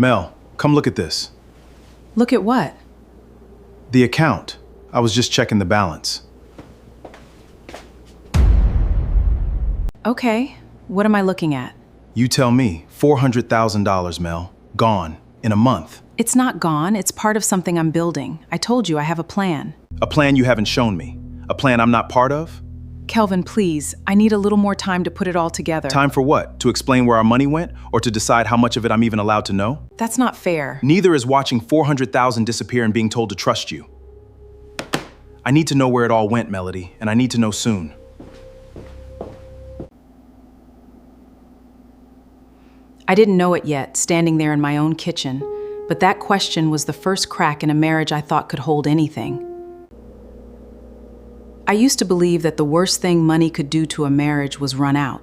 Mel, come look at this. Look at what? The account. I was just checking the balance. Okay, what am I looking at? You tell me. $400,000, Mel. Gone. In a month. It's not gone, it's part of something I'm building. I told you I have a plan. A plan you haven't shown me. A plan I'm not part of? Kelvin, please, I need a little more time to put it all together. Time for what? To explain where our money went? Or to decide how much of it I'm even allowed to know? That's not fair. Neither is watching 400,000 disappear and being told to trust you. I need to know where it all went, Melody, and I need to know soon. I didn't know it yet, standing there in my own kitchen, but that question was the first crack in a marriage I thought could hold anything. I used to believe that the worst thing money could do to a marriage was run out.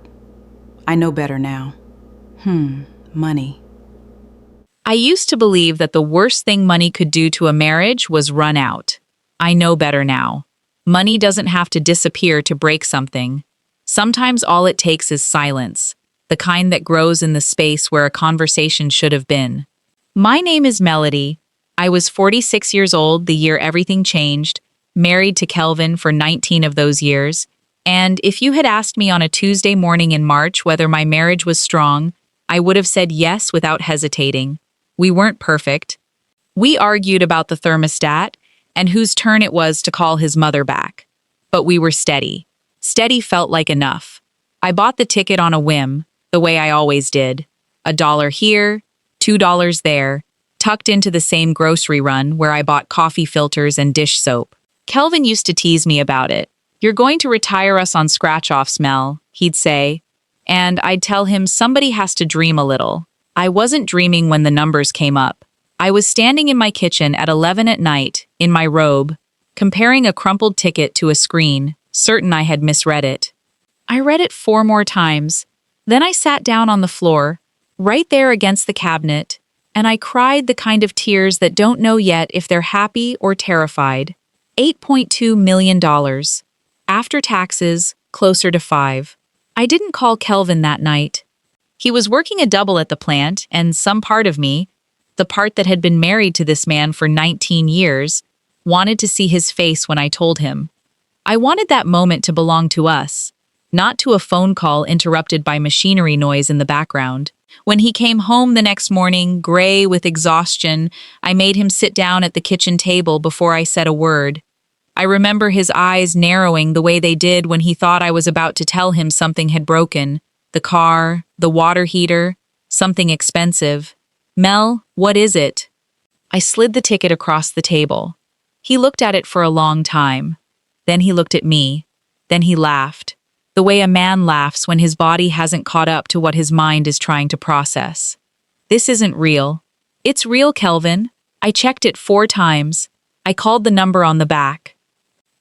I know better now. Money. I used to believe that the worst thing money could do to a marriage was run out. I know better now. Money doesn't have to disappear to break something. Sometimes all it takes is silence, the kind that grows in the space where a conversation should have been. My name is Melody. I was 46 years old the year everything changed, married to Kelvin for 19 of those years, and if you had asked me on a Tuesday morning in March whether my marriage was strong, I would have said yes without hesitating. We weren't perfect. We argued about the thermostat and whose turn it was to call his mother back. But we were steady. Steady felt like enough. I bought the ticket on a whim, the way I always did. $1 here, $2 there, tucked into the same grocery run where I bought coffee filters and dish soap. Kelvin used to tease me about it. "You're going to retire us on scratch-offs, Mel," he'd say. And I'd tell him somebody has to dream a little. I wasn't dreaming when the numbers came up. I was standing in my kitchen at 11 at night, in my robe, comparing a crumpled ticket to a screen, certain I had misread it. I read it 4 more times. Then I sat down on the floor, right there against the cabinet, and I cried the kind of tears that don't know yet if they're happy or terrified. $8.2 million. After taxes, closer to 5. I didn't call Kelvin that night. He was working a double at the plant, and some part of me, the part that had been married to this man for 19 years, wanted to see his face when I told him. I wanted that moment to belong to us, not to a phone call interrupted by machinery noise in the background. When he came home the next morning, gray with exhaustion, I made him sit down at the kitchen table before I said a word. I remember his eyes narrowing the way they did when he thought I was about to tell him something had broken. The car, the water heater, something expensive. "Mel, what is it?" I slid the ticket across the table. He looked at it for a long time. Then he looked at me. Then he laughed. The way a man laughs when his body hasn't caught up to what his mind is trying to process. "This isn't real." "It's real, Kelvin. I checked it 4 times. I called the number on the back."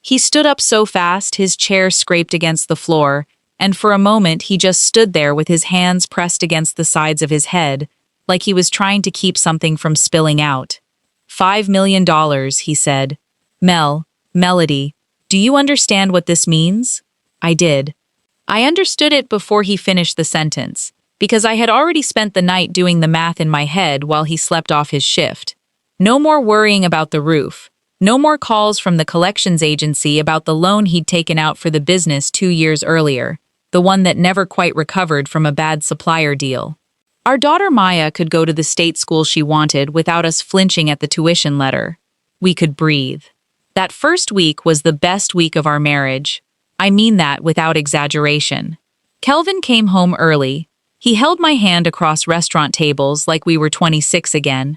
He stood up so fast his chair scraped against the floor, and for a moment he just stood there with his hands pressed against the sides of his head, like he was trying to keep something from spilling out. $5 million, he said. Melody, do you understand what this means?" I did. I understood it before he finished the sentence, because I had already spent the night doing the math in my head while he slept off his shift. No more worrying about the roof. No more calls from the collections agency about the loan he'd taken out for the business 2 years earlier, the one that never quite recovered from a bad supplier deal. Our daughter Maya could go to the state school she wanted without us flinching at the tuition letter. We could breathe. That first week was the best week of our marriage. I mean that without exaggeration. Kelvin came home early. He held my hand across restaurant tables like we were 26 again.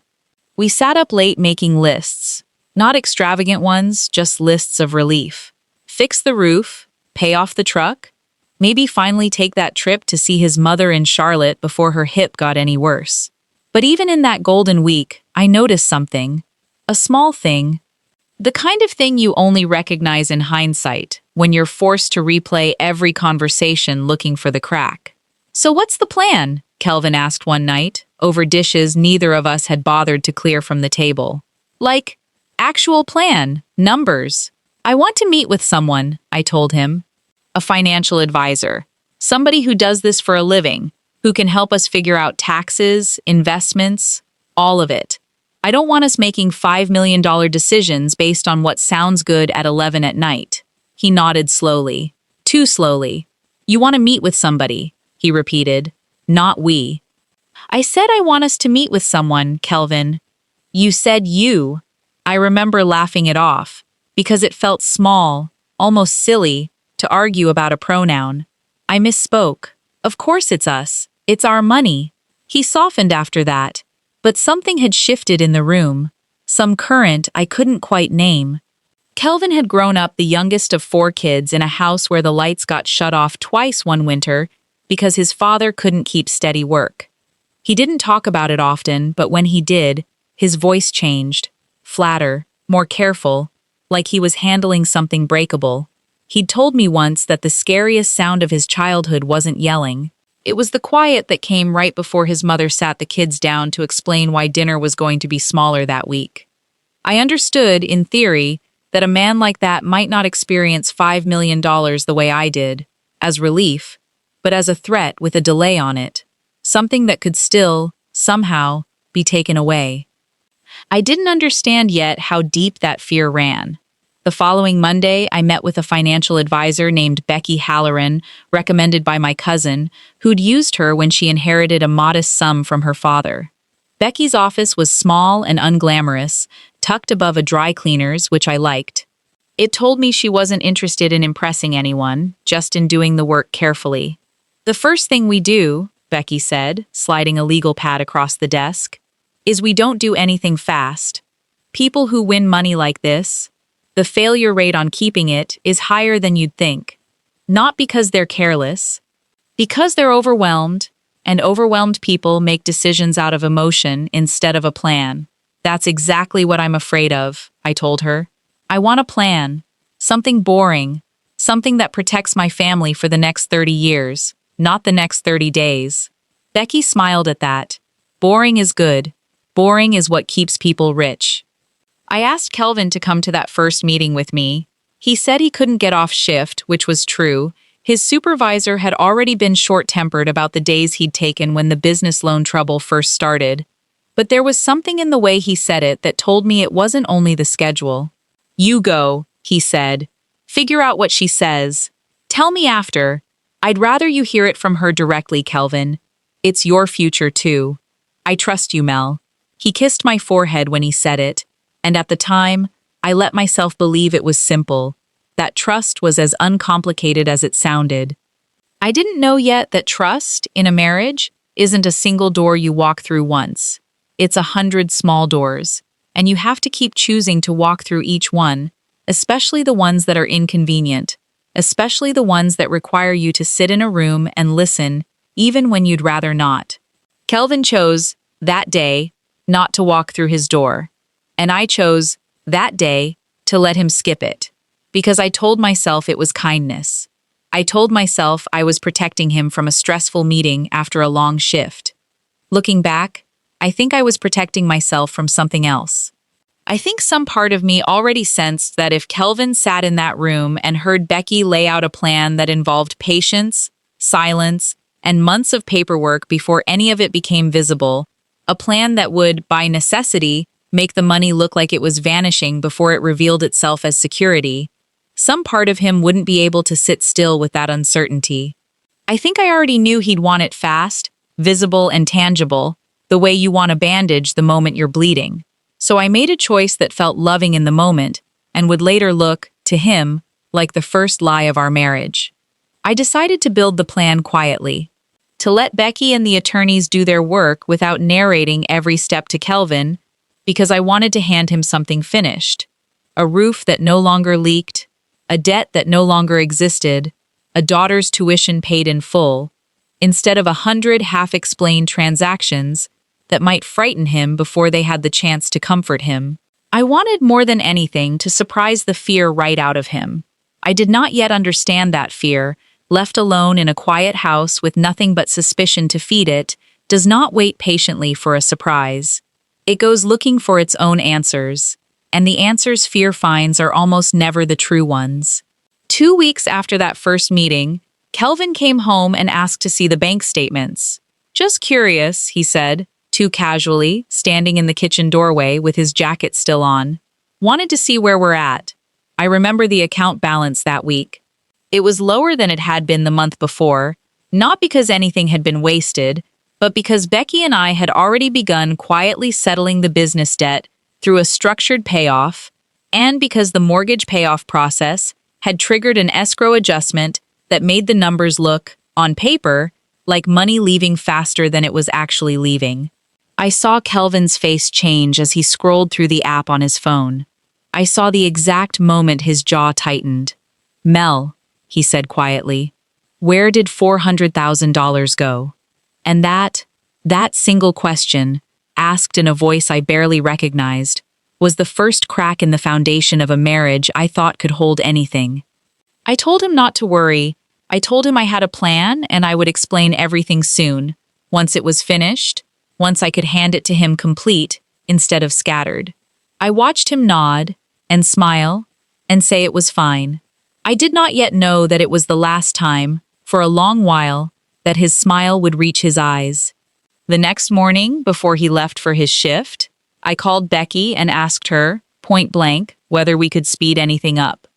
We sat up late making lists. Not extravagant ones, just lists of relief. Fix the roof, pay off the truck, maybe finally take that trip to see his mother in Charlotte before her hip got any worse. But even in that golden week, I noticed something. A small thing. The kind of thing you only recognize in hindsight, when you're forced to replay every conversation looking for the crack. "So what's the plan?" Kelvin asked one night, over dishes neither of us had bothered to clear from the table. "Like, actual plan, numbers. I want to meet with someone," I told him. "A financial advisor. Somebody who does this for a living, who can help us figure out taxes, investments, All of it. I don't want us making $5 million decisions based on what sounds good at 11 at night. He nodded slowly. Too slowly. You want to meet with somebody, he repeated. Not we. I said I want us to meet with someone, Kelvin. You said you. I remember laughing it off, because it felt small, almost silly, to argue about a pronoun. I misspoke. Of course it's us. It's our money. He softened after that, but something had shifted in the room, some current I couldn't quite name. Kelvin had grown up the youngest of 4 kids in a house where the lights got shut off twice one winter because his father couldn't keep steady work. He didn't talk about it often, but when he did, his voice changed, flatter, more careful, like he was handling something breakable. He'd told me once that the scariest sound of his childhood wasn't yelling. It was the quiet that came right before his mother sat the kids down to explain why dinner was going to be smaller that week. I understood, in theory, that a man like that might not experience $5 million the way I did, as relief, but as a threat with a delay on it, something that could still, somehow, be taken away. I didn't understand yet how deep that fear ran. The following Monday, I met with a financial advisor named Becky Halloran, recommended by my cousin, who'd used her when she inherited a modest sum from her father. Becky's office was small and unglamorous, tucked above a dry cleaner's, which I liked. It told me she wasn't interested in impressing anyone, just in doing the work carefully. The first thing we do, Becky said, sliding a legal pad across the desk, is we don't do anything fast. People who win money like this, the failure rate on keeping it is higher than you'd think. Not because they're careless, because they're overwhelmed, and overwhelmed people make decisions out of emotion instead of a plan. That's exactly what I'm afraid of, I told her. I want a plan, something boring, something that protects my family for the next 30 years, not the next 30 days. Becky smiled at that. Boring is good. Boring is what keeps people rich. I asked Kelvin to come to that first meeting with me. He said he couldn't get off shift, which was true. His supervisor had already been short-tempered about the days he'd taken when the business loan trouble first started. But there was something in the way he said it that told me it wasn't only the schedule. You go, he said. Figure out what she says. Tell me after. I'd rather you hear it from her directly, Kelvin. It's your future, too. I trust you, Mel. He kissed my forehead when he said it, and at the time, I let myself believe it was simple, that trust was as uncomplicated as it sounded. I didn't know yet that trust, in a marriage, isn't a single door you walk through once. It's 100 small doors, and you have to keep choosing to walk through each one, especially the ones that are inconvenient, especially the ones that require you to sit in a room and listen, even when you'd rather not. Kelvin chose, that day, not to walk through his door. And I chose, that day, to let him skip it. Because I told myself it was kindness. I told myself I was protecting him from a stressful meeting after a long shift. Looking back, I think I was protecting myself from something else. I think some part of me already sensed that if Kelvin sat in that room and heard Becky lay out a plan that involved patience, silence, and months of paperwork before any of it became visible, a plan that would, by necessity, make the money look like it was vanishing before it revealed itself as security, some part of him wouldn't be able to sit still with that uncertainty. I think I already knew he'd want it fast, visible, and tangible, the way you want a bandage the moment you're bleeding. So I made a choice that felt loving in the moment and would later look, to him, like the first lie of our marriage. I decided to build the plan quietly, to let Becky and the attorneys do their work without narrating every step to Kelvin, because I wanted to hand him something finished. A roof that no longer leaked, a debt that no longer existed, a daughter's tuition paid in full, instead of 100 half-explained transactions that might frighten him before they had the chance to comfort him. I wanted more than anything to surprise the fear right out of him. I did not yet understand that fear, left alone in a quiet house with nothing but suspicion to feed it, does not wait patiently for a surprise. It goes looking for its own answers, and the answers fear finds are almost never the true ones. 2 weeks after that first meeting, Kelvin came home and asked to see the bank statements. Just curious, he said, too casually, standing in the kitchen doorway with his jacket still on. Wanted to see where we're at. I remember the account balance that week. It was lower than it had been the month before, not because anything had been wasted, but because Becky and I had already begun quietly settling the business debt through a structured payoff, and because the mortgage payoff process had triggered an escrow adjustment that made the numbers look, on paper, like money leaving faster than it was actually leaving. I saw Kelvin's face change as he scrolled through the app on his phone. I saw the exact moment his jaw tightened. "Mel," he said quietly, "where did $400,000 go?" And that single question, asked in a voice I barely recognized, was the first crack in the foundation of a marriage I thought could hold anything. I told him not to worry. I told him I had a plan and I would explain everything soon, once it was finished, once I could hand it to him complete instead of scattered. I watched him nod and smile and say it was fine. I did not yet know that it was the last time, for a long while, that his smile would reach his eyes. The next morning, before he left for his shift, I called Becky and asked her, point blank, whether we could speed anything up.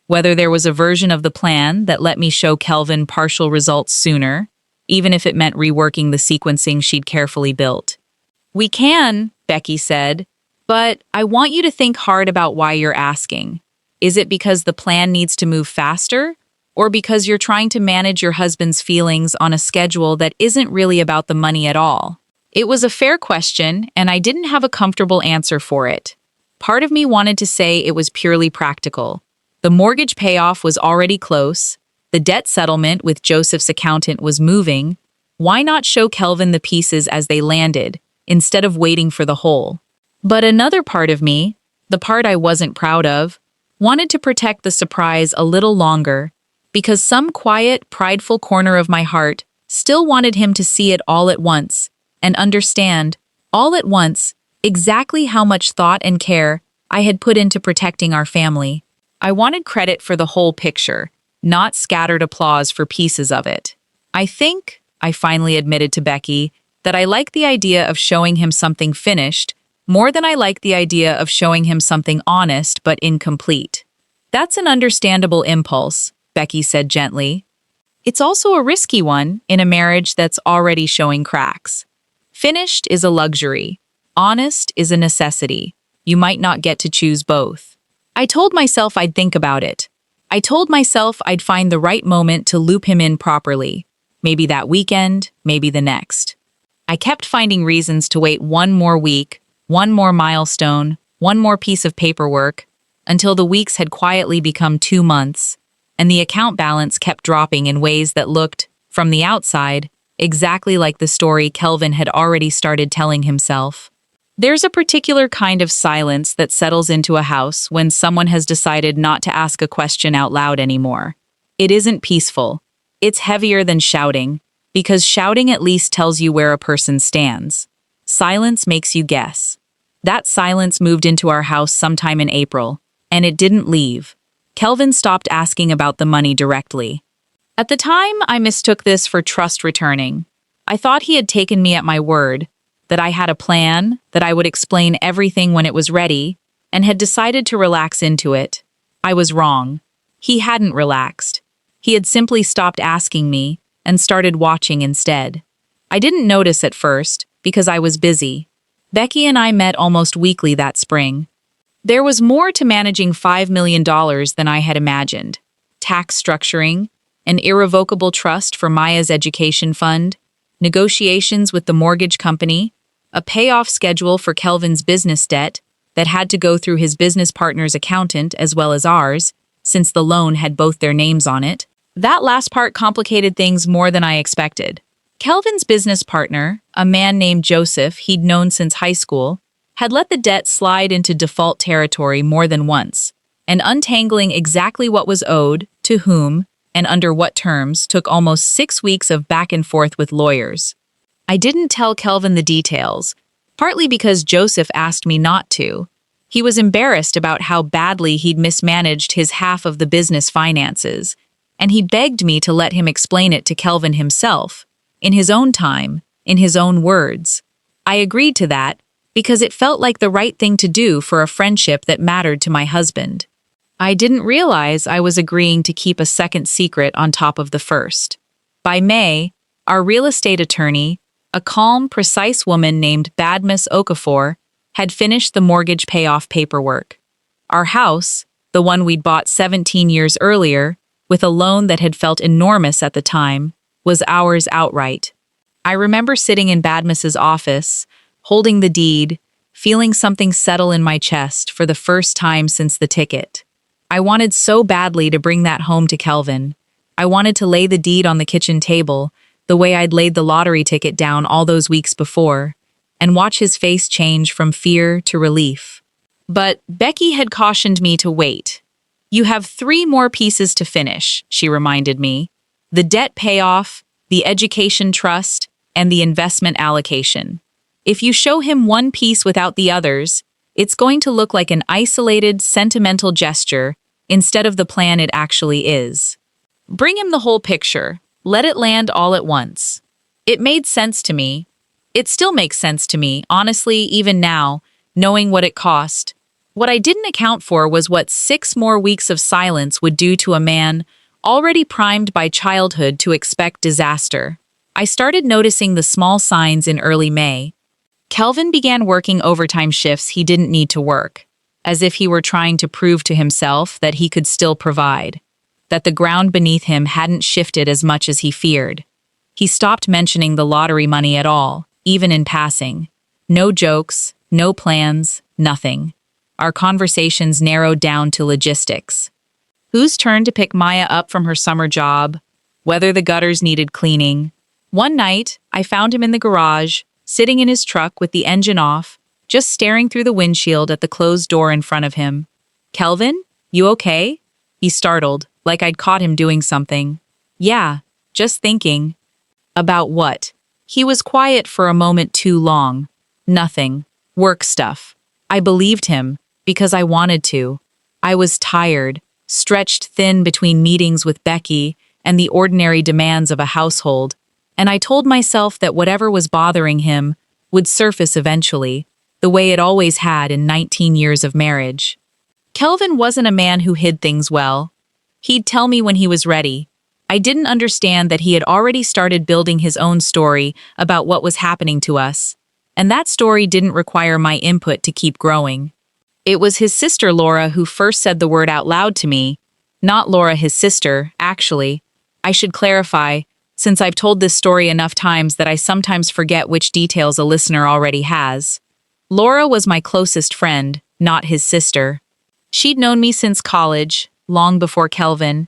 Whether there was a version of the plan that let me show Kelvin partial results sooner, even if it meant reworking the sequencing she'd carefully built. "We can," Becky said, "but I want you to think hard about why you're asking. Is it because the plan needs to move faster? Or because you're trying to manage your husband's feelings on a schedule that isn't really about the money at all?" It was a fair question, and I didn't have a comfortable answer for it. Part of me wanted to say it was purely practical. The mortgage payoff was already close. The debt settlement with Joseph's accountant was moving. Why not show Kelvin the pieces as they landed, instead of waiting for the whole? But another part of me, the part I wasn't proud of, wanted to protect the surprise a little longer, because some quiet, prideful corner of my heart still wanted him to see it all at once and understand, all at once, exactly how much thought and care I had put into protecting our family. I wanted credit for the whole picture, not scattered applause for pieces of it. I think, I finally admitted to Becky, that I like the idea of showing him something finished more than I like the idea of showing him something honest but incomplete. "That's an understandable impulse," Becky said gently. "It's also a risky one in a marriage that's already showing cracks. Finished is a luxury. Honest is a necessity. You might not get to choose both." I told myself I'd think about it. I told myself I'd find the right moment to loop him in properly. Maybe that weekend, maybe the next. I kept finding reasons to wait one more week, one more milestone, one more piece of paperwork, until the weeks had quietly become 2 months, and the account balance kept dropping in ways that looked, from the outside, exactly like the story Kelvin had already started telling himself. There's a particular kind of silence that settles into a house when someone has decided not to ask a question out loud anymore. It isn't peaceful. It's heavier than shouting, because shouting at least tells you where a person stands. Silence makes you guess. That silence moved into our house sometime in April, and it didn't leave. Kelvin stopped asking about the money directly. At the time, I mistook this for trust returning. I thought he had taken me at my word, that I had a plan, that I would explain everything when it was ready, and had decided to relax into it. I was wrong. He hadn't relaxed. He had simply stopped asking me and started watching instead. I didn't notice at first because I was busy. Becky and I met almost weekly that spring. There was more to managing $5 million than I had imagined. Tax structuring, an irrevocable trust for Maya's education fund, negotiations with the mortgage company, a payoff schedule for Kelvin's business debt that had to go through his business partner's accountant as well as ours, since the loan had both their names on it. That last part complicated things more than I expected. Kelvin's business partner, a man named Joseph he'd known since high school, had let the debt slide into default territory more than once, and untangling exactly what was owed, to whom, and under what terms took almost 6 weeks of back and forth with lawyers. I didn't tell Kelvin the details, partly because Joseph asked me not to. He was embarrassed about how badly he'd mismanaged his half of the business finances, and he begged me to let him explain it to Kelvin himself, in his own time, in his own words. I agreed to that because it felt like the right thing to do for a friendship that mattered to my husband. I didn't realize I was agreeing to keep a second secret on top of the first. By May, our real estate attorney, a calm, precise woman named Badmus Okafor, had finished the mortgage payoff paperwork. Our house, the one we'd bought 17 years earlier, with a loan that had felt enormous at the time, was ours outright. I remember sitting in Badmus's office, holding the deed, feeling something settle in my chest for the first time since the ticket. I wanted so badly to bring that home to Kelvin. I wanted to lay the deed on the kitchen table, the way I'd laid the lottery ticket down all those weeks before, and watch his face change from fear to relief. But Becky had cautioned me to wait. "You have 3 more pieces to finish," she reminded me. "The debt payoff, the education trust, and the investment allocation. If you show him one piece without the others, it's going to look like an isolated, sentimental gesture instead of the plan it actually is. Bring him the whole picture. Let it land all at once." It made sense to me. It still makes sense to me, honestly, even now, knowing what it cost. What I didn't account for was what 6 more weeks of silence would do to a man already primed by childhood to expect disaster. I started noticing the small signs in early May. Kelvin began working overtime shifts he didn't need to work, as if he were trying to prove to himself that he could still provide, that the ground beneath him hadn't shifted as much as he feared. He stopped mentioning the lottery money at all, even in passing. No jokes, no plans, nothing. Our conversations narrowed down to logistics. Whose turn to pick Maya up from her summer job? Whether the gutters needed cleaning. One night, I found him in the garage, sitting in his truck with the engine off, just staring through the windshield at the closed door in front of him. "Kelvin, you okay?" He startled, like I'd caught him doing something. "Yeah, just thinking." "About what?" He was quiet for a moment too long. "Nothing. Work stuff." I believed him, because I wanted to. I was tired, stretched thin between meetings with Becky and the ordinary demands of a household, and I told myself that whatever was bothering him would surface eventually, the way it always had in 19 years of marriage. Kelvin wasn't a man who hid things well. He'd tell me when he was ready. I didn't understand that he had already started building his own story about what was happening to us, and that story didn't require my input to keep growing. It was his sister Laura who first said the word out loud to me, not Laura his sister, actually. I should clarify, since I've told this story enough times that I sometimes forget which details a listener already has. Laura was my closest friend, not his sister. She'd known me since college, long before Kelvin,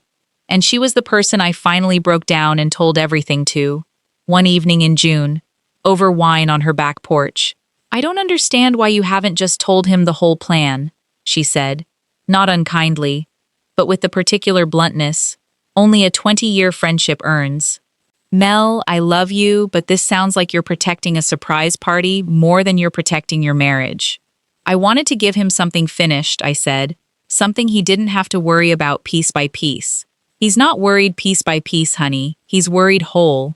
and she was the person I finally broke down and told everything to, one evening in June, over wine on her back porch. "I don't understand why you haven't just told him the whole plan," she said, not unkindly, but with the particular bluntness only a 20-year friendship earns. "Mel, I love you, but this sounds like you're protecting a surprise party more than you're protecting your marriage." I wanted to give him something finished, I said, something he didn't have to worry about piece by piece. "He's not worried piece by piece, honey. He's worried whole.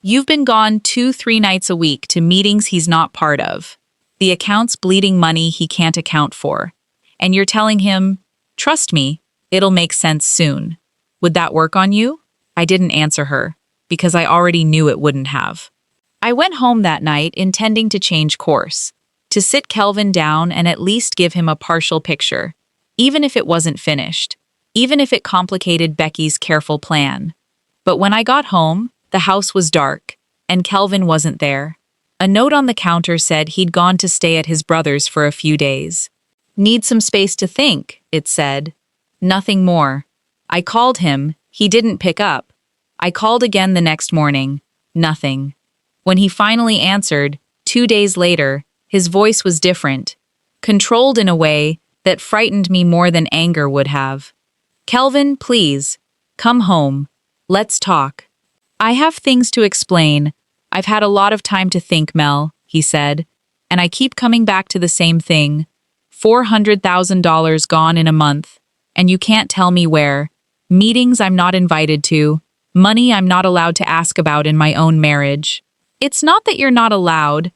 You've been gone 2-3 nights a week to meetings he's not part of. The account's bleeding money he can't account for. And you're telling him, 'Trust me, it'll make sense soon.' Would that work on you?" I didn't answer her, because I already knew it wouldn't have. I went home that night intending to change course, to sit Kelvin down and at least give him a partial picture, even if it wasn't finished, even if it complicated Becky's careful plan. But when I got home, the house was dark, and Kelvin wasn't there. A note on the counter said he'd gone to stay at his brother's for a few days. "Need some space to think," it said. Nothing more. I called him, he didn't pick up. I called again the next morning. Nothing. When he finally answered, 2 days later, his voice was different, controlled in a way that frightened me more than anger would have. "Kelvin, please, come home. Let's talk." "I have things to explain. I've had a lot of time to think, Mel," he said, "and I keep coming back to the same thing. $400,000 gone in a month, and you can't tell me where. Meetings I'm not invited to, money I'm not allowed to ask about in my own marriage. It's not that you're not allowed.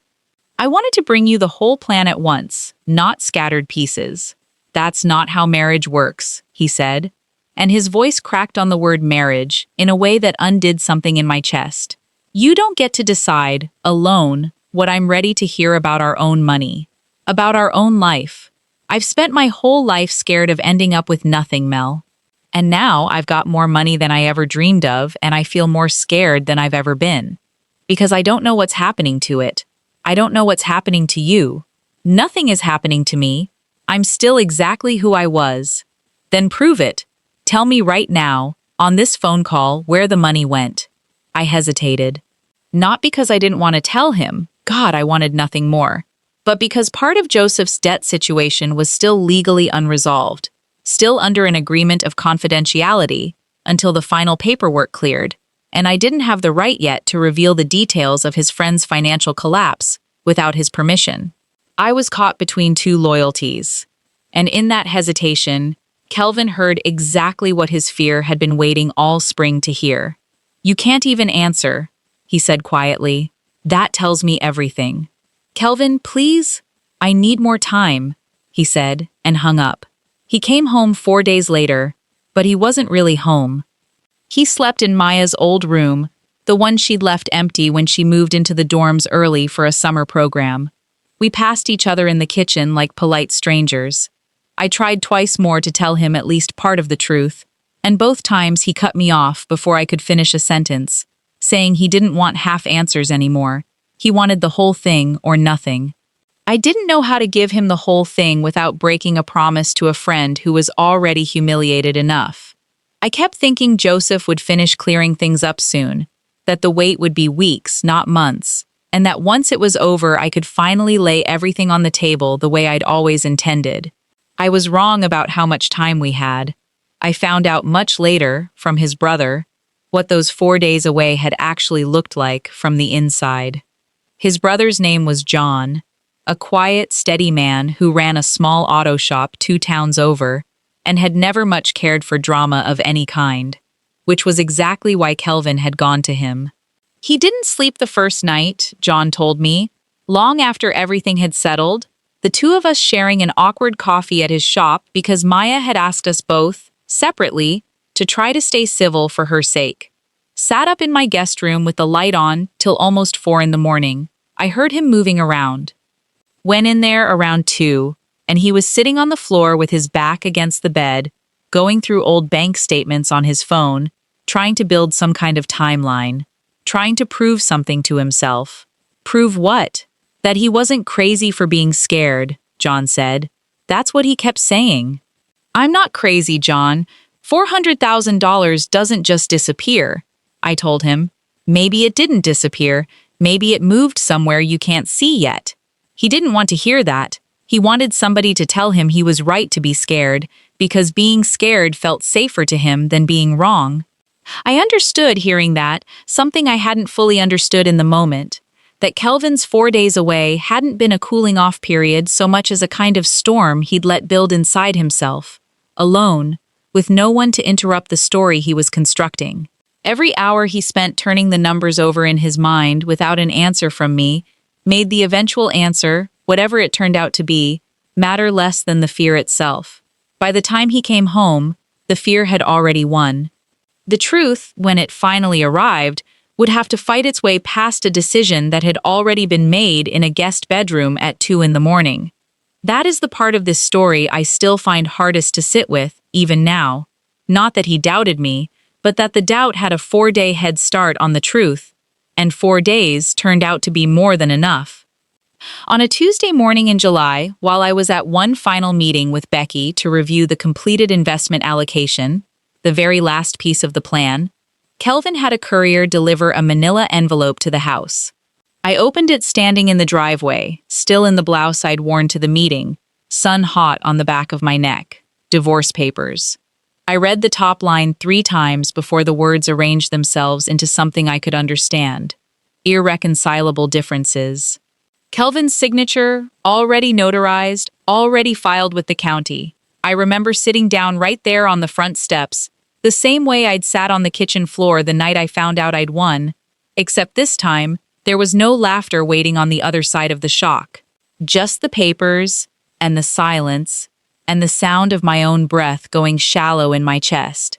I wanted to bring you the whole plan at once, not scattered pieces. That's not how marriage works, he said, and his voice cracked on the word marriage in a way that undid something in my chest. You don't get to decide, alone, what I'm ready to hear about our own money, about our own life. I've spent my whole life scared of ending up with nothing, Mel. And now I've got more money than I ever dreamed of, and I feel more scared than I've ever been. Because I don't know what's happening to it. I don't know what's happening to you. Nothing is happening to me. I'm still exactly who I was. Then prove it. Tell me right now, on this phone call, where the money went. I hesitated. Not because I didn't want to tell him. God, I wanted nothing more. But because part of Joseph's debt situation was still legally unresolved, still under an agreement of confidentiality until the final paperwork cleared, and I didn't have the right yet to reveal the details of his friend's financial collapse without his permission. I was caught between two loyalties, and in that hesitation, Kelvin heard exactly what his fear had been waiting all spring to hear. You can't even answer, he said quietly. That tells me everything. Kelvin, please? I need more time, he said, and hung up. He came home 4 days later, but he wasn't really home. He slept in Maya's old room, the one she'd left empty when she moved into the dorms early for a summer program. We passed each other in the kitchen like polite strangers. I tried twice more to tell him at least part of the truth, and both times he cut me off before I could finish a sentence, saying he didn't want half answers anymore. He wanted the whole thing or nothing. I didn't know how to give him the whole thing without breaking a promise to a friend who was already humiliated enough. I kept thinking Joseph would finish clearing things up soon, that the wait would be weeks, not months, and that once it was over I could finally lay everything on the table the way I'd always intended. I was wrong about how much time we had. I found out much later, from his brother, what those 4 days away had actually looked like from the inside. His brother's name was John, a quiet, steady man who ran a small auto shop 2 towns over and had never much cared for drama of any kind, which was exactly why Kelvin had gone to him. He didn't sleep the first night, John told me. Long after everything had settled, the two of us sharing an awkward coffee at his shop because Maya had asked us both, separately, to try to stay civil for her sake. Sat up in my guest room with the light on till almost 4 in the morning. I heard him moving around. Went in there around 2, and he was sitting on the floor with his back against the bed, going through old bank statements on his phone, trying to build some kind of timeline, trying to prove something to himself. Prove what? That he wasn't crazy for being scared, John said. That's what he kept saying. I'm not crazy, John. $400,000 doesn't just disappear, I told him. Maybe it didn't disappear. Maybe it moved somewhere you can't see yet. He didn't want to hear that. He wanted somebody to tell him he was right to be scared, because being scared felt safer to him than being wrong. I understood hearing that, something I hadn't fully understood in the moment, that Kelvin's 4 days away hadn't been a cooling-off period so much as a kind of storm he'd let build inside himself, alone, with no one to interrupt the story he was constructing. Every hour he spent turning the numbers over in his mind without an answer from me made the eventual answer, whatever it turned out to be, matter less than the fear itself. By the time he came home, the fear had already won. The truth, when it finally arrived, would have to fight its way past a decision that had already been made in a guest bedroom at 2 in the morning. That is the part of this story I still find hardest to sit with, even now. Not that he doubted me, but that the doubt had a 4-day head start on the truth, and 4 days turned out to be more than enough. On a Tuesday morning in July, while I was at one final meeting with Becky to review the completed investment allocation, the very last piece of the plan, Kelvin had a courier deliver a manila envelope to the house. I opened it standing in the driveway, still in the blouse I'd worn to the meeting, sun hot on the back of my neck. Divorce papers. I read the top line 3 times before the words arranged themselves into something I could understand. Irreconcilable differences. Kelvin's signature, already notarized, already filed with the county. I remember sitting down right there on the front steps, the same way I'd sat on the kitchen floor the night I found out I'd won, except this time, There was no laughter waiting on the other side of the shock. Just the papers, and the silence, and the sound of my own breath going shallow in my chest.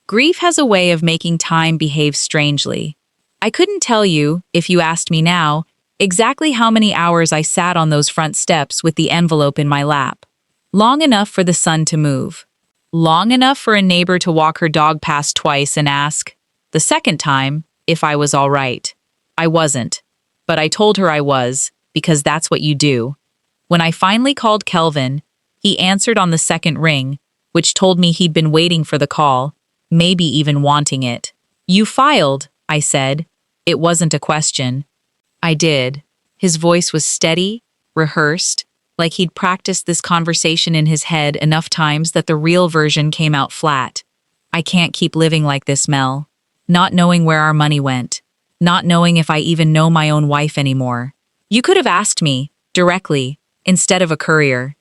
Grief has a way of making time behave strangely. I couldn't tell you, if you asked me now, exactly how many hours I sat on those front steps with the envelope in my lap. Long enough for the sun to move. Long enough for a neighbor to walk her dog past twice and ask, the second time, if I was all right. I wasn't, but I told her I was, because that's what you do. When I finally called Kelvin, he answered on the second ring, which told me he'd been waiting for the call, maybe even wanting it. You filed, I said. It wasn't a question. I did. His voice was steady, rehearsed, like he'd practiced this conversation in his head enough times that the real version came out flat. I can't keep living like this, Mel. Not knowing where our money went. Not knowing if I even know my own wife anymore. You could have asked me, directly, instead of a courier.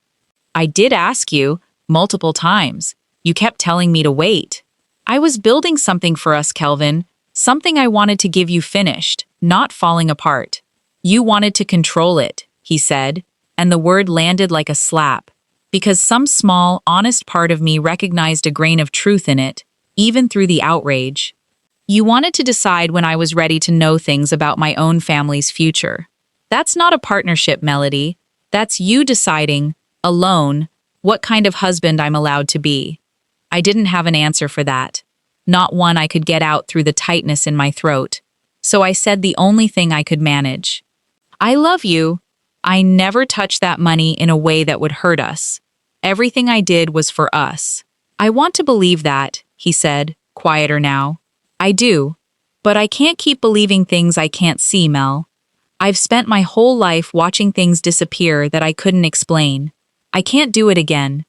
I did ask you, multiple times. You kept telling me to wait. I was building something for us, Kelvin. Something I wanted to give you finished, not falling apart. You wanted to control it, he said, and the word landed like a slap, because some small, honest part of me recognized a grain of truth in it, even through the outrage. You wanted to decide when I was ready to know things about my own family's future. That's not a partnership, Melody. That's you deciding, alone, what kind of husband I'm allowed to be. I didn't have an answer for that. Not one I could get out through the tightness in my throat. So I said the only thing I could manage. I love you. I never touched that money in a way that would hurt us. Everything I did was for us. I want to believe that, he said, quieter now. I do. But I can't keep believing things I can't see, Mel. I've spent my whole life watching things disappear that I couldn't explain. I can't do it again.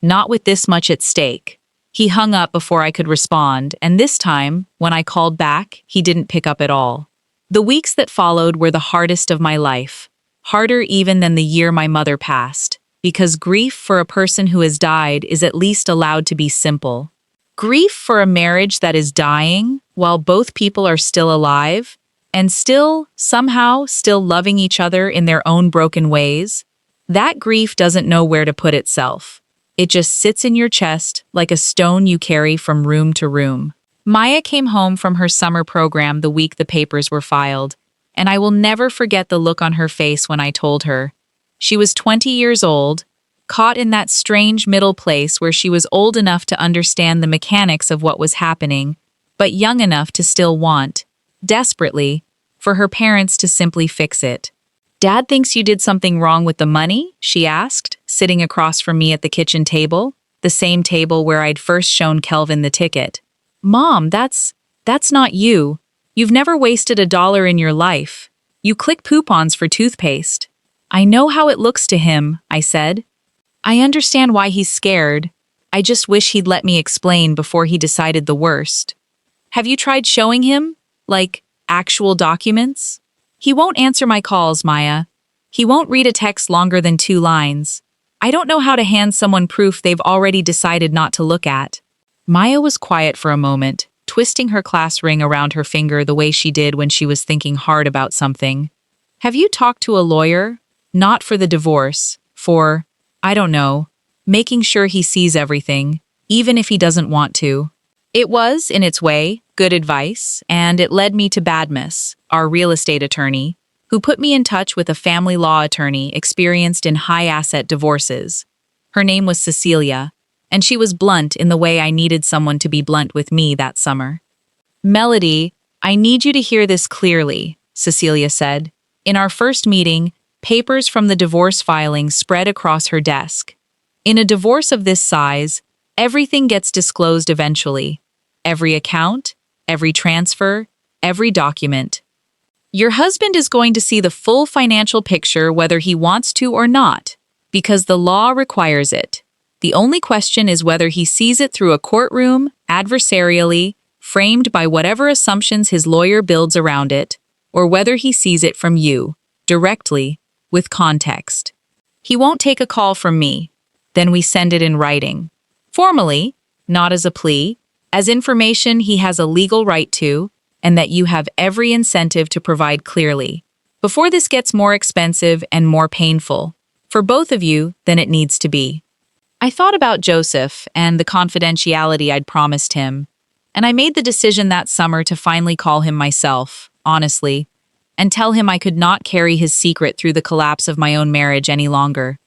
Not with this much at stake. He hung up before I could respond, and this time, when I called back, he didn't pick up at all. The weeks that followed were the hardest of my life. Harder even than the year my mother passed, because grief for a person who has died is at least allowed to be simple. Grief for a marriage that is dying while both people are still alive and somehow still loving each other in their own broken ways, that grief doesn't know where to put itself. It just sits in your chest like a stone you carry from room to room. Maya came home from her summer program the week the papers were filed, and I will never forget the look on her face when I told her. She was 20 years old, caught in that strange middle place where she was old enough to understand the mechanics of what was happening, but young enough to still want, desperately, for her parents to simply fix it. Dad thinks you did something wrong with the money? She asked, sitting across from me at the kitchen table, the same table where I'd first shown Kelvin the ticket. Mom, that's not you. You've never wasted $1 in your life. You click coupons for toothpaste. I know how it looks to him, I said. I understand why he's scared. I just wish he'd let me explain before he decided the worst. Have you tried showing him? Like, actual documents? He won't answer my calls, Maya. He won't read a text longer than 2 lines. I don't know how to hand someone proof they've already decided not to look at. Maya was quiet for a moment, twisting her class ring around her finger the way she did when she was thinking hard about something. Have you talked to a lawyer? Not for the divorce, for, I don't know, making sure he sees everything, even if he doesn't want to. It was, in its way, good advice, and it led me to Badmus, our real estate attorney, who put me in touch with a family law attorney experienced in high-asset divorces. Her name was Cecilia, and she was blunt in the way I needed someone to be blunt with me that summer. Melody, I need you to hear this clearly, Cecilia said. In our first meeting, papers from the divorce filing spread across her desk. In a divorce of this size, everything gets disclosed eventually. Every account, every transfer, every document. Your husband is going to see the full financial picture whether he wants to or not, because the law requires it. The only question is whether he sees it through a courtroom, adversarially, framed by whatever assumptions his lawyer builds around it, or whether he sees it from you, directly, with context. He won't take a call from me. Then we send it in writing. Formally, not as a plea, as information he has a legal right to, and that you have every incentive to provide clearly, before this gets more expensive and more painful, for both of you than it needs to be. I thought about Joseph and the confidentiality I'd promised him, and I made the decision that summer to finally call him myself, honestly, and tell him I could not carry his secret through the collapse of my own marriage any longer.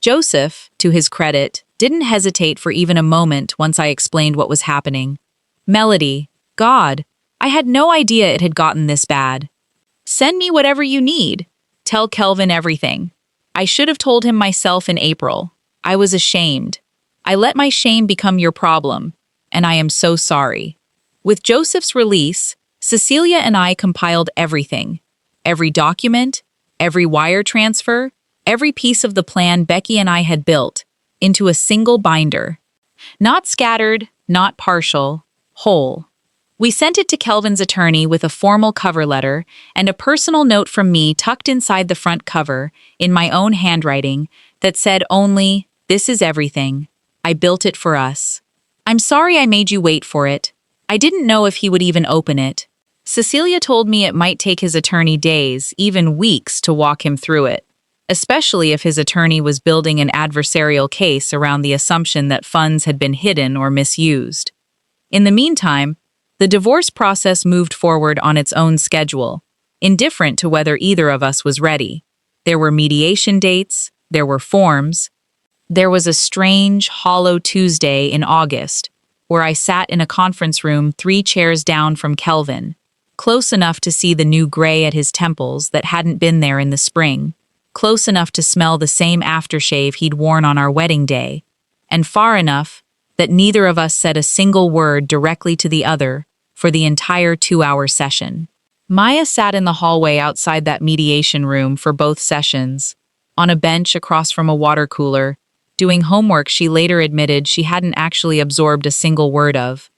Joseph, to his credit, didn't hesitate for even a moment once I explained what was happening. Melody, God, I had no idea it had gotten this bad. Send me whatever you need. Tell Kelvin everything. I should have told him myself in April. I was ashamed. I let my shame become your problem, and I am so sorry. With Joseph's release, Cecilia and I compiled everything. Every document, every wire transfer, every piece of the plan Becky and I had built, into a single binder. Not scattered, not partial, whole. We sent it to Kelvin's attorney with a formal cover letter and a personal note from me tucked inside the front cover, in my own handwriting, that said only, "This is everything. I built it for us. I'm sorry I made you wait for it. I didn't know if he would even open it." Cecilia told me it might take his attorney days, even weeks, to walk him through it, especially if his attorney was building an adversarial case around the assumption that funds had been hidden or misused. In the meantime, the divorce process moved forward on its own schedule, indifferent to whether either of us was ready. There were mediation dates, there were forms. There was a strange, hollow Tuesday in August, where I sat in a conference room 3 chairs down from Kelvin, close enough to see the new gray at his temples that hadn't been there in the spring, close enough to smell the same aftershave he'd worn on our wedding day, and far enough that neither of us said a single word directly to the other for the entire 2-hour session. Maya sat in the hallway outside that mediation room for both sessions, on a bench across from a water cooler, doing homework she later admitted she hadn't actually absorbed a single word of.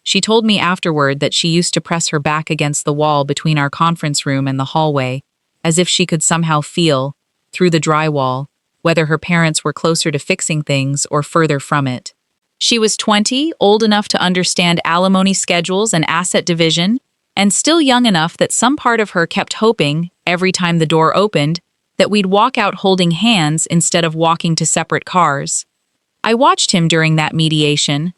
She told me afterward that she used to press her back against the wall between our conference room and the hallway, as if she could somehow feel, through the drywall, whether her parents were closer to fixing things or further from it. She was 20, old enough to understand alimony schedules and asset division, and still young enough that some part of her kept hoping, every time the door opened, that we'd walk out holding hands instead of walking to separate cars. I watched him during that mediation.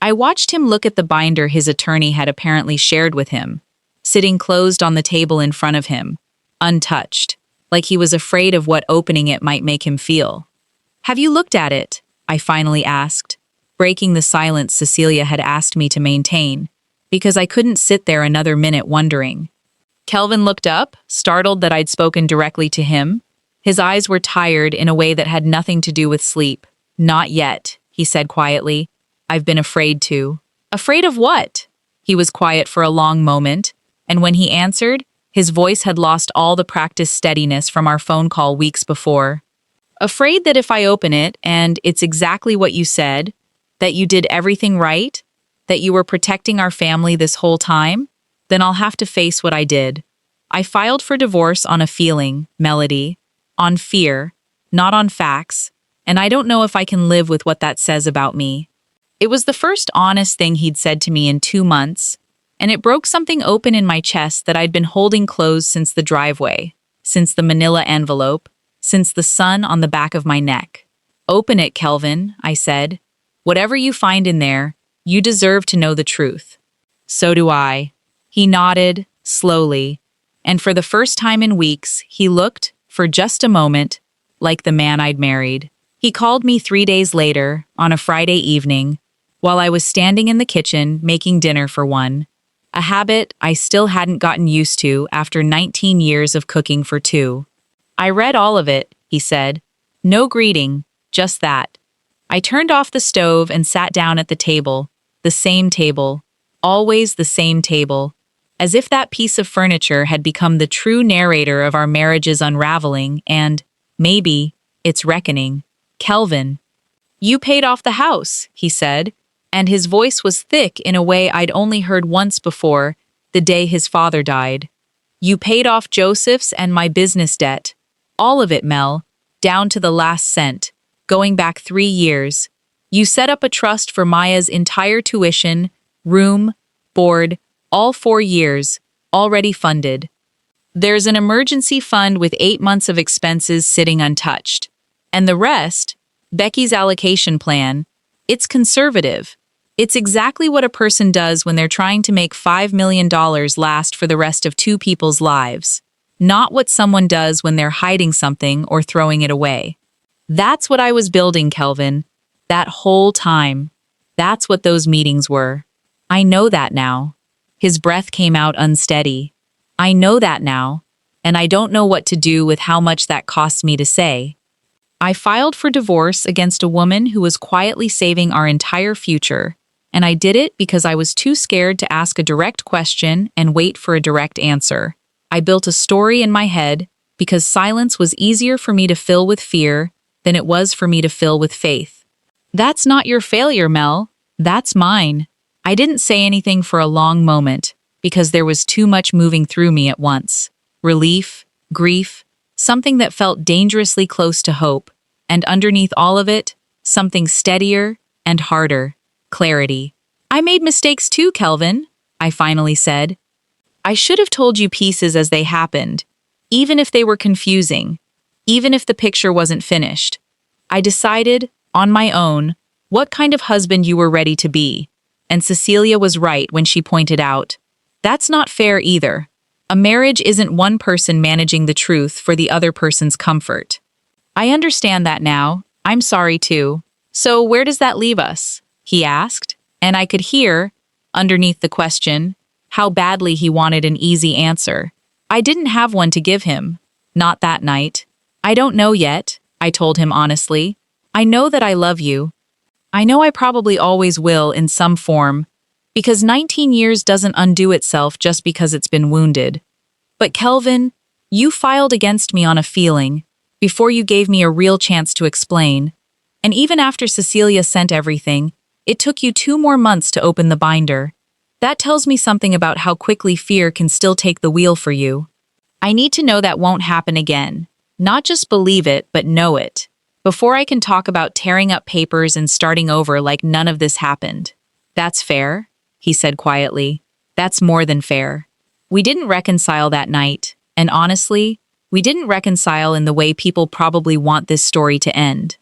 I watched him look at the binder his attorney had apparently shared with him, sitting closed on the table in front of him, untouched, like he was afraid of what opening it might make him feel. "Have you looked at it?" I finally asked, breaking the silence Cecilia had asked me to maintain, because I couldn't sit there another minute wondering. Kelvin looked up, startled that I'd spoken directly to him. His eyes were tired in a way that had nothing to do with sleep. "Not yet," he said quietly. "I've been afraid to." "Afraid of what?" He was quiet for a long moment, and when he answered, his voice had lost all the practiced steadiness from our phone call weeks before. "Afraid that if I open it, and it's exactly what you said, that you did everything right, that you were protecting our family this whole time, then I'll have to face what I did. I filed for divorce on a feeling, Melody, on fear, not on facts, and I don't know if I can live with what that says about me." It was the first honest thing he'd said to me in 2 months, and it broke something open in my chest that I'd been holding closed since the driveway, since the manila envelope, since the sun on the back of my neck. "Open it, Kelvin," I said. "Whatever you find in there, you deserve to know the truth." "So do I." He nodded, slowly, and for the first time in weeks, he looked, for just a moment, like the man I'd married. He called me 3 days later, on a Friday evening, while I was standing in the kitchen making dinner for one, a habit I still hadn't gotten used to after 19 years of cooking for 2. "I read all of it," he said. "No greeting, just that." I turned off the stove and sat down at the table, the same table, always the same table, as if that piece of furniture had become the true narrator of our marriage's unraveling and, maybe, its reckoning. "Kelvin, you paid off the house," he said, and his voice was thick in a way I'd only heard once before, the day his father died. "You paid off Joseph's and my business debt. All of it, Mel, down to the last cent, going back 3 years. You set up a trust for Maya's entire tuition, room, board, All 4 years, already funded. There's an emergency fund with 8 months of expenses sitting untouched. And the rest, Becky's allocation plan, it's conservative. It's exactly what a person does when they're trying to make $5 million last for the rest of 2 people's lives. Not what someone does when they're hiding something or throwing it away. That's what I was building, Kelvin. That whole time. That's what those meetings were. I know that now. His breath came out unsteady. I know that now, and I don't know what to do with how much that costs me to say. I filed for divorce against a woman who was quietly saving our entire future, and I did it because I was too scared to ask a direct question and wait for a direct answer. I built a story in my head because silence was easier for me to fill with fear than it was for me to fill with faith. That's not your failure, Mel. That's mine. I didn't say anything for a long moment because there was too much moving through me at once. Relief, grief, something that felt dangerously close to hope, and underneath all of it, something steadier and harder, clarity. I made mistakes too, Kelvin, I finally said. I should have told you pieces as they happened, even if they were confusing, even if the picture wasn't finished. I decided, on my own, what kind of husband you were ready to be, and Cecilia was right when she pointed out, that's not fair either. A marriage isn't one person managing the truth for the other person's comfort. I understand that now. I'm sorry too. So where does that leave us? He asked, and I could hear, underneath the question, how badly he wanted an easy answer. I didn't have one to give him. Not that night. I don't know yet, I told him honestly. I know that I love you. I know I probably always will in some form, because 19 years doesn't undo itself just because it's been wounded. But Kelvin, you filed against me on a feeling, before you gave me a real chance to explain. And even after Cecilia sent everything, it took you 2 more months to open the binder. That tells me something about how quickly fear can still take the wheel for you. I need to know that won't happen again. Not just believe it, but know it. Before I can talk about tearing up papers and starting over like none of this happened. That's fair, he said quietly. That's more than fair. We didn't reconcile that night, and honestly, we didn't reconcile in the way people probably want this story to end.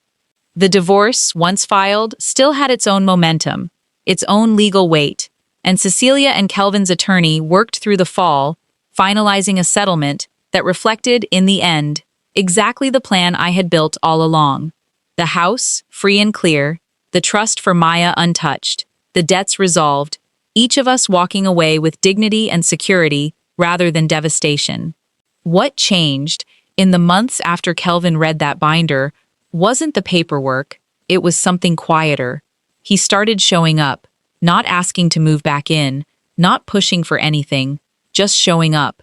The divorce, once filed, still had its own momentum, its own legal weight, and Cecilia and Kelvin's attorney worked through the fall, finalizing a settlement that reflected, in the end, exactly the plan I had built all along. The house, free and clear, the trust for Maya untouched, the debts resolved, each of us walking away with dignity and security rather than devastation. What changed, in the months after Kelvin read that binder, wasn't the paperwork, it was something quieter. He started showing up, not asking to move back in, not pushing for anything, just showing up.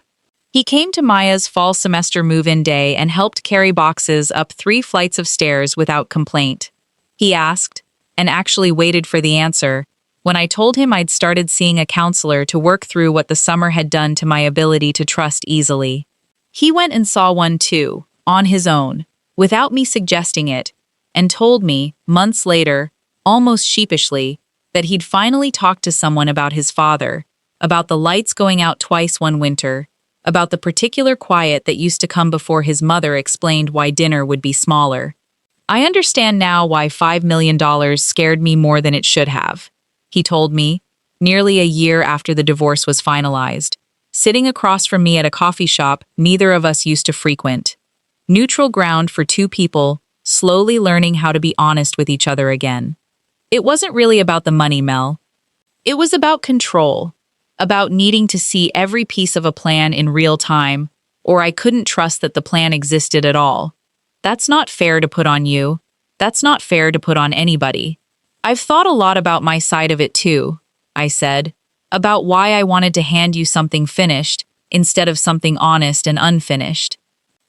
He came to Maya's fall semester move-in day and helped carry boxes up 3 flights of stairs without complaint. He asked, and actually waited for the answer, when I told him I'd started seeing a counselor to work through what the summer had done to my ability to trust easily. He went and saw one too, on his own, without me suggesting it, and told me, months later, almost sheepishly, that he'd finally talked to someone about his father, about the lights going out twice one winter, about the particular quiet that used to come before his mother explained why dinner would be smaller. I understand now why $5 million scared me more than it should have, he told me, nearly a year after the divorce was finalized, sitting across from me at a coffee shop neither of us used to frequent. Neutral ground for 2 people, slowly learning how to be honest with each other again. It wasn't really about the money, Mel. It was about control. About needing to see every piece of a plan in real time, or I couldn't trust that the plan existed at all. That's not fair to put on you. That's not fair to put on anybody. I've thought a lot about my side of it too, I said, about why I wanted to hand you something finished instead of something honest and unfinished.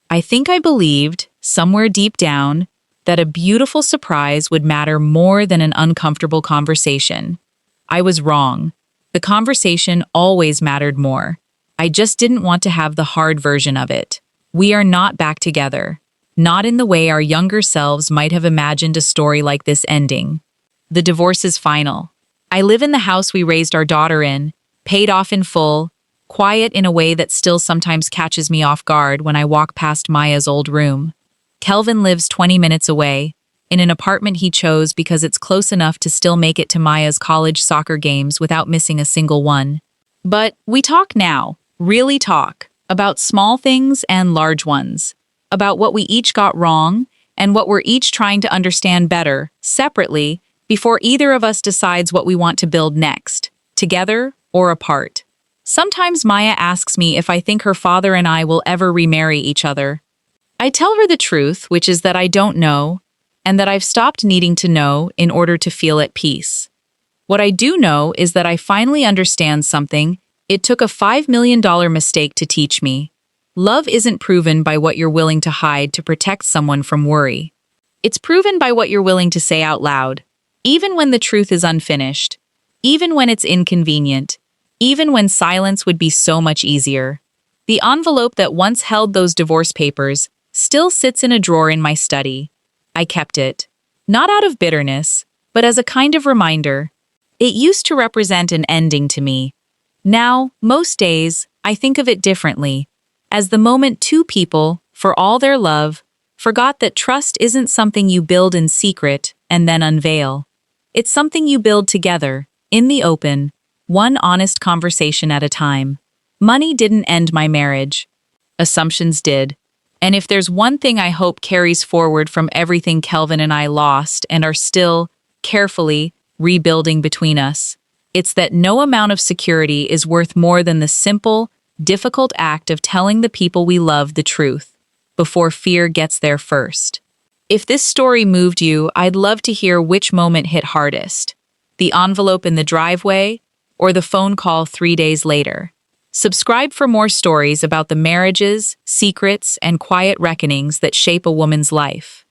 I think I believed, somewhere deep down, that a beautiful surprise would matter more than an uncomfortable conversation. I was wrong. The conversation always mattered more. I just didn't want to have the hard version of it. We are not back together. Not in the way our younger selves might have imagined a story like this ending. The divorce is final. I live in the house we raised our daughter in, paid off in full, quiet in a way that still sometimes catches me off guard when I walk past Maya's old room. Kelvin lives 20 minutes away, in an apartment he chose because it's close enough to still make it to Maya's college soccer games without missing a single one. But we talk now, really talk, about small things and large ones, about what we each got wrong and what we're each trying to understand better, separately, before either of us decides what we want to build next, together or apart. Sometimes Maya asks me if I think her father and I will ever remarry each other. I tell her the truth, which is that I don't know, and that I've stopped needing to know in order to feel at peace. What I do know is that I finally understand something it took a $5 million mistake to teach me. Love isn't proven by what you're willing to hide to protect someone from worry. It's proven by what you're willing to say out loud, even when the truth is unfinished, even when it's inconvenient, even when silence would be so much easier. The envelope that once held those divorce papers still sits in a drawer in my study. I kept it, not out of bitterness, but as a kind of reminder. It used to represent an ending to me. Now, most days, I think of it differently, as the moment two people, for all their love, forgot that trust isn't something you build in secret and then unveil. It's something you build together, in the open, one honest conversation at a time. Money didn't end my marriage. Assumptions did. And if there's one thing I hope carries forward from everything Kelvin and I lost and are still, carefully, rebuilding between us, it's that no amount of security is worth more than the simple, difficult act of telling the people we love the truth, before fear gets there first. If this story moved you, I'd love to hear which moment hit hardest: the envelope in the driveway or the phone call 3 days later. Subscribe for more stories about the marriages, secrets, and quiet reckonings that shape a woman's life.